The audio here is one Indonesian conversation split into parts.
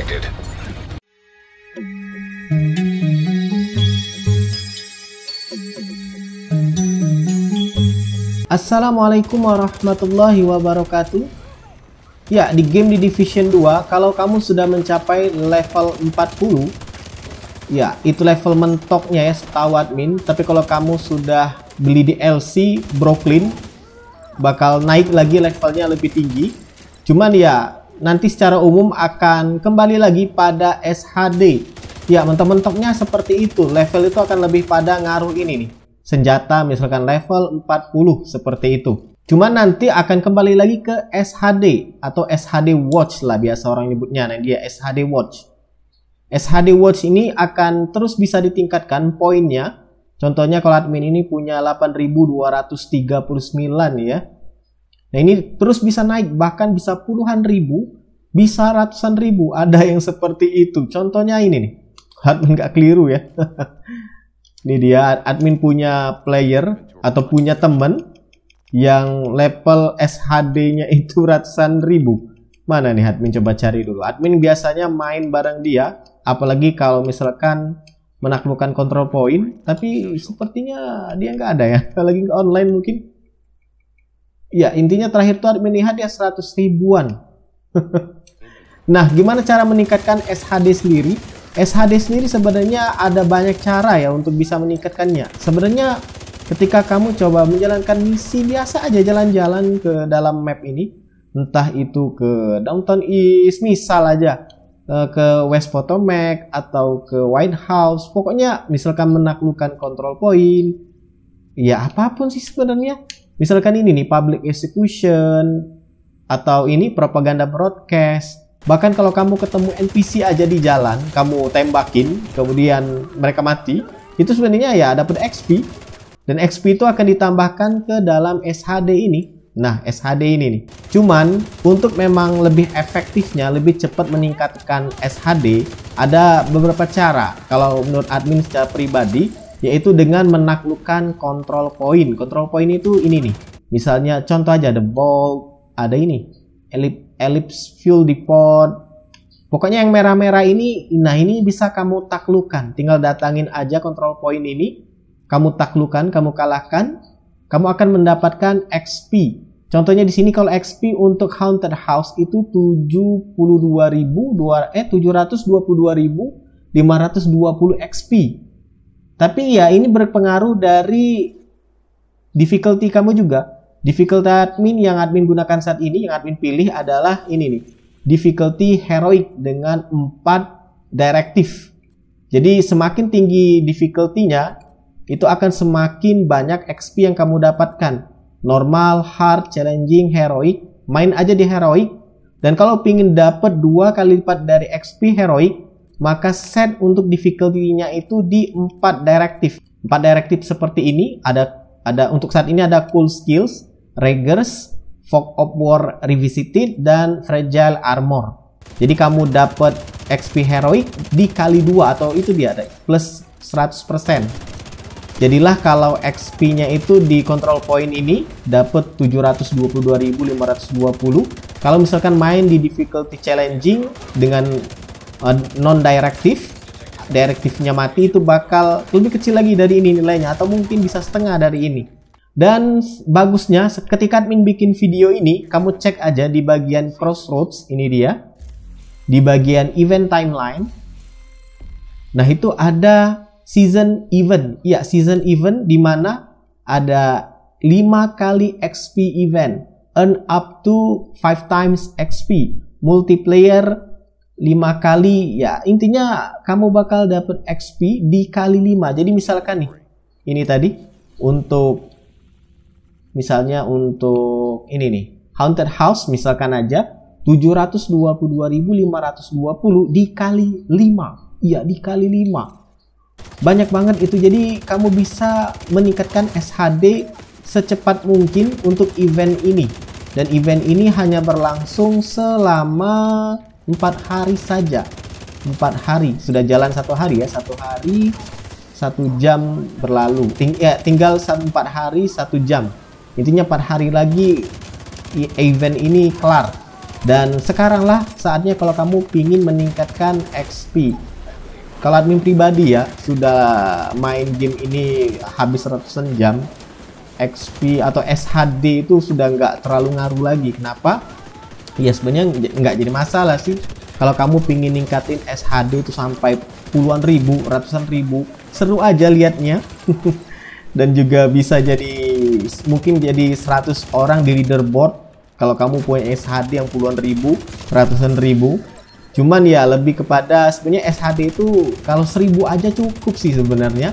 detected. Assalamualaikum warahmatullahi wabarakatuh. Ya, di game di Division 2, kalau kamu sudah mencapai level 40, ya, itu level mentoknya ya, setahu admin. Tapi kalau kamu sudah beli DLC Brooklyn, bakal naik lagi levelnya lebih tinggi. Cuman ya, nanti secara umum akan kembali lagi pada SHD. Ya, mentok-mentoknya seperti itu. Level itu akan lebih pada ngaruh ini nih. Senjata misalkan level 40 seperti itu. Cuma nanti akan kembali lagi ke SHD atau SHD Watch lah biasa orang nyebutnya. Nah, dia SHD Watch. SHD Watch ini akan terus bisa ditingkatkan poinnya. Contohnya kalau admin ini punya 8.239 ya. Nah, ini terus bisa naik bahkan bisa puluhan ribu, bisa ratusan ribu. Ada yang seperti itu. Contohnya ini nih. Admin nggak keliru ya. Ini dia, admin punya player atau punya temen yang level SHD-nya itu ratusan ribu. Mana nih admin, coba cari dulu. Admin biasanya main bareng dia, apalagi kalau misalkan menaklukkan control point. Tapi sepertinya dia nggak ada ya, lagi ke online mungkin. Ya, intinya terakhir tuh admin lihat dia 100 ribuan. Nah, gimana cara meningkatkan SHD sendiri? SHD sendiri sebenarnya ada banyak cara ya untuk bisa meningkatkannya. Sebenarnya ketika kamu coba menjalankan misi biasa aja, jalan-jalan ke dalam map ini, entah itu ke Downtown East misal aja, ke West Potomac atau ke White House, pokoknya misalkan menaklukkan control point, ya apapun sih sebenarnya. Misalkan ini nih public execution atau ini propaganda broadcast. Bahkan kalau kamu ketemu NPC aja di jalan, kamu tembakin, kemudian mereka mati, itu sebenarnya ya dapat XP. Dan XP itu akan ditambahkan ke dalam SHD ini. Nah, SHD ini nih. Cuman, untuk memang lebih efektifnya, lebih cepat meningkatkan SHD, ada beberapa cara. Kalau menurut admin secara pribadi, yaitu dengan menaklukkan control point. Control point itu ini nih. Misalnya, contoh aja, The Ball, ada ini. Ellipse Fuel Depot. Pokoknya yang merah-merah ini, nah ini bisa kamu taklukkan. Tinggal datangin aja control point ini, kamu taklukkan, kamu kalahkan, kamu akan mendapatkan XP. Contohnya di sini kalau XP untuk Haunted House itu 722.520 XP. Tapi ya ini berpengaruh dari difficulty kamu juga. Difficulty admin yang admin gunakan saat ini, yang admin pilih adalah ini nih. Difficulty Heroic dengan 4 directive. Jadi semakin tinggi difficulty-nya, itu akan semakin banyak XP yang kamu dapatkan. Normal, hard, challenging, heroic. Main aja di heroic. Dan kalau ingin dapat 2 kali lipat dari XP heroic, maka set untuk difficulty-nya itu di 4 directive. 4 directive seperti ini. Ada untuk saat ini ada Cool Skills, Raggers, Fog of War Revisited, dan Fragile Armor. Jadi kamu dapat XP Heroic dikali 2 atau itu dia ada plus 100%. Jadilah kalau XP-nya itu di control point ini dapat 722.520. Kalau misalkan main di difficulty challenging dengan non-directive, direktifnya mati, itu bakal lebih kecil lagi dari ini nilainya, atau mungkin bisa setengah dari ini. Dan bagusnya ketika admin bikin video ini, kamu cek aja di bagian Crossroads, ini dia, di bagian event timeline. Nah, itu ada season event. Ya, season event di mana ada 5 kali XP event, earn up to 5 times XP, multiplayer 5 kali. Ya, intinya kamu bakal dapat XP dikali 5. Jadi misalkan nih, ini tadi untuk misalnya untuk ini nih, Haunted House misalkan aja 722.520 dikali 5. Iya, dikali 5. Banyak banget itu. Jadi kamu bisa meningkatkan SHD secepat mungkin untuk event ini. Dan event ini hanya berlangsung selama 4 hari saja. 4 hari. Sudah jalan 1 hari ya. 1 hari 1 jam berlalu. Tinggal 4 hari 1 jam. Intinya 4 hari lagi event ini kelar. Dan sekarang lah saatnya kalau kamu pingin meningkatkan XP. Kalau admin pribadi ya, sudah main game ini habis ratusan jam, XP atau SHD itu sudah nggak terlalu ngaruh lagi. Kenapa? Ya sebenarnya nggak jadi masalah sih. Kalau kamu pingin ningkatin SHD itu sampai puluhan ribu, ratusan ribu, seru aja liatnya. Dan juga bisa jadi, mungkin jadi 100 orang di leaderboard. Kalau kamu punya SHD yang puluhan ribu, ratusan ribu. Cuman ya lebih kepada sebenarnya SHD itu kalau 1000 aja cukup sih sebenarnya.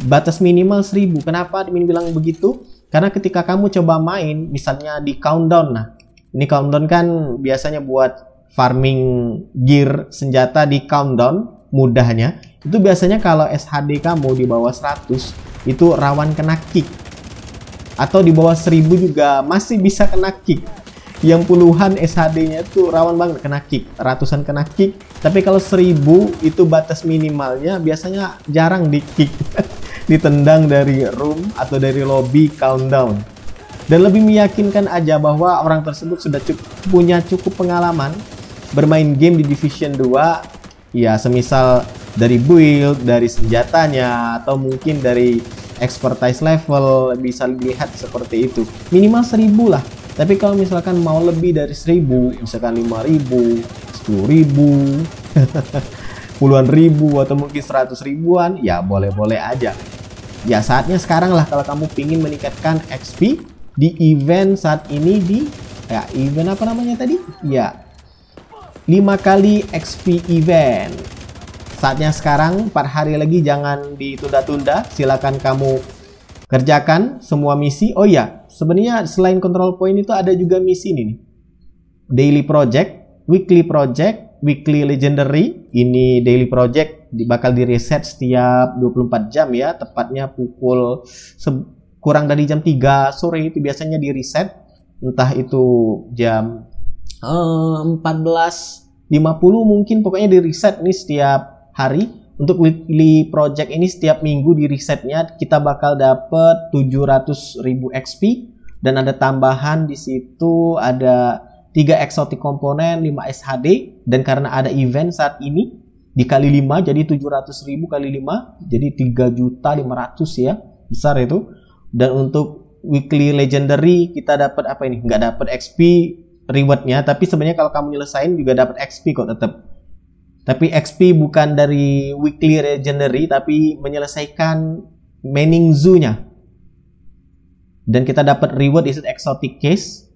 Batas minimal 1000. Kenapa admin bilang begitu? Karena ketika kamu coba main misalnya di countdown. Nah, ini countdown kan biasanya buat farming gear senjata di countdown mudahnya. Itu biasanya kalau SHD kamu di bawah 100 itu rawan kena kick. Atau di bawah 1000 juga masih bisa kena kick. Yang puluhan SHD-nya itu rawan banget kena kick, ratusan kena kick. Tapi kalau 1000 itu batas minimalnya, biasanya jarang di kick. Ditendang dari room atau dari lobby countdown. Dan lebih meyakinkan aja bahwa orang tersebut sudah punya cukup pengalaman bermain game di Division 2. Ya semisal dari build, dari senjatanya, atau mungkin dari expertise level, bisa dilihat seperti itu. Minimal 1000 lah. Tapi kalau misalkan mau lebih dari 1000, misalkan 5000, 10.000, puluhan ribu, atau mungkin 100 ribuan, ya boleh-boleh aja. Ya saatnya sekarang lah kalau kamu pingin meningkatkan XP di event saat ini di, ya event apa namanya tadi? Ya, 5 kali XP event. Saatnya sekarang, 4 hari lagi, jangan ditunda-tunda. Silakan kamu kerjakan semua misi. Oh ya, sebenarnya selain control point itu ada juga misi ini nih. Daily project, weekly project, weekly legendary. Ini daily project bakal di reset setiap 24 jam ya, tepatnya pukul kurang dari jam 3 sore itu biasanya di reset. Entah itu jam 14.50 mungkin, pokoknya di reset nih setiap hari. Untuk weekly project ini setiap minggu di resetnya kita bakal dapat 700.000 XP dan ada tambahan di situ, ada 3 exotic komponen, 5 SHD, dan karena ada event saat ini dikali 5 jadi 700.000 kali 5 jadi 3.500.000 ya, besar itu. Dan untuk weekly legendary kita dapat apa ini? Nggak dapat XP rewardnya, tapi sebenarnya kalau kamu nyelesain juga dapat XP kok tetap. Tapi XP bukan dari weekly legendary, tapi menyelesaikan mining zoo-nya. Dan kita dapat reward is exotic case.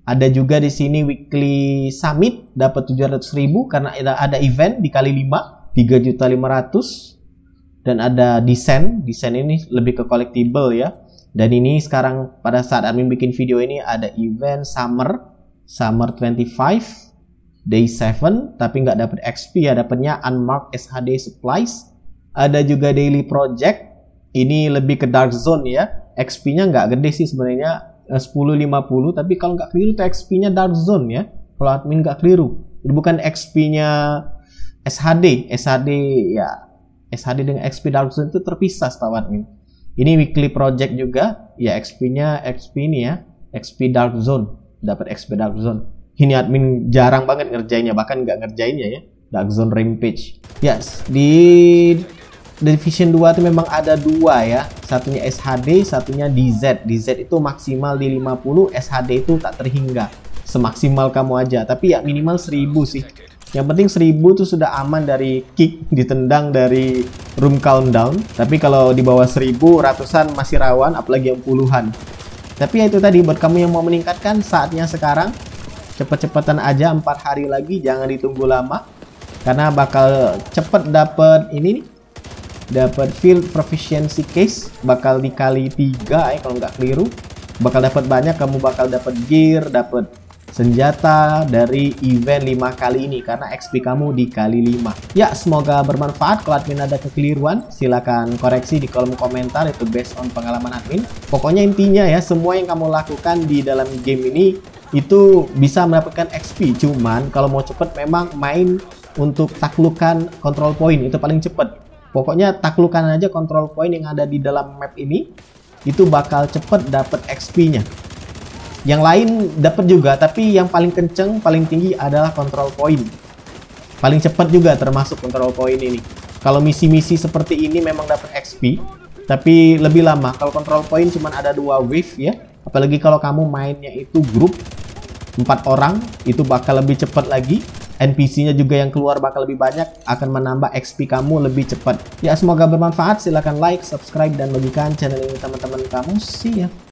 Ada juga di sini weekly summit dapat 700.000 karena ada event dikali 5, 3.500.000. Dan ada descent. Descent ini lebih ke collectible ya. Dan ini sekarang pada saat admin bikin video ini ada event summer 25. Day 7, tapi nggak dapat XP ya, dapatnya unmarked SHD supplies. Ada juga daily project, ini lebih ke dark zone ya. XP-nya nggak gede sih sebenarnya, 10.50, tapi kalau nggak keliru itu XP-nya dark zone ya. Kalau admin nggak keliru, ini bukan XP-nya SHD. SHD ya, SHD dengan XP dark zone itu terpisah setahu admin. Ini weekly project juga, ya XP-nya XP ini ya, XP dark zone, dapat XP dark zone. Ini admin jarang banget ngerjainnya, bahkan nggak ngerjainnya ya. Dark Zone Rampage. Yes, di Division 2 itu memang ada 2 ya. Satunya SHD, satunya DZ. DZ itu maksimal di 50, SHD itu tak terhingga. Semaksimal kamu aja, tapi ya minimal 1000 sih. Yang penting 1000 itu sudah aman dari kick, ditendang dari room countdown. Tapi kalau di bawah 1000, ratusan masih rawan, apalagi yang puluhan. Tapi ya itu tadi, buat kamu yang mau meningkatkan, saatnya sekarang. Cepet-cepetan aja, 4 hari lagi, jangan ditunggu lama karena bakal cepet dapet ini nih, dapat field proficiency case, bakal dikali 3 kalau nggak keliru, bakal dapat banyak, kamu bakal dapat gear, dapat senjata dari event 5 kali ini karena XP kamu dikali 5. Ya, semoga bermanfaat. Kalau admin ada kekeliruan, silakan koreksi di kolom komentar, itu based on pengalaman admin. Pokoknya intinya ya, semua yang kamu lakukan di dalam game ini itu bisa mendapatkan XP. Cuman kalau mau cepet memang main untuk taklukan control point, itu paling cepet. Pokoknya taklukan aja control point yang ada di dalam map ini, itu bakal cepet dapat XP-nya. Yang lain dapat juga, tapi yang paling kenceng, paling tinggi adalah control point. Paling cepat juga termasuk control point ini. Kalau misi-misi seperti ini memang dapat XP, tapi lebih lama. Kalau control point cuma ada 2 wave ya. Apalagi kalau kamu mainnya itu grup 4 orang, itu bakal lebih cepat lagi. NPC-nya juga yang keluar bakal lebih banyak, akan menambah XP kamu lebih cepat. Ya, semoga bermanfaat. Silahkan like, subscribe, dan bagikan channel ini teman-teman kamu. See ya.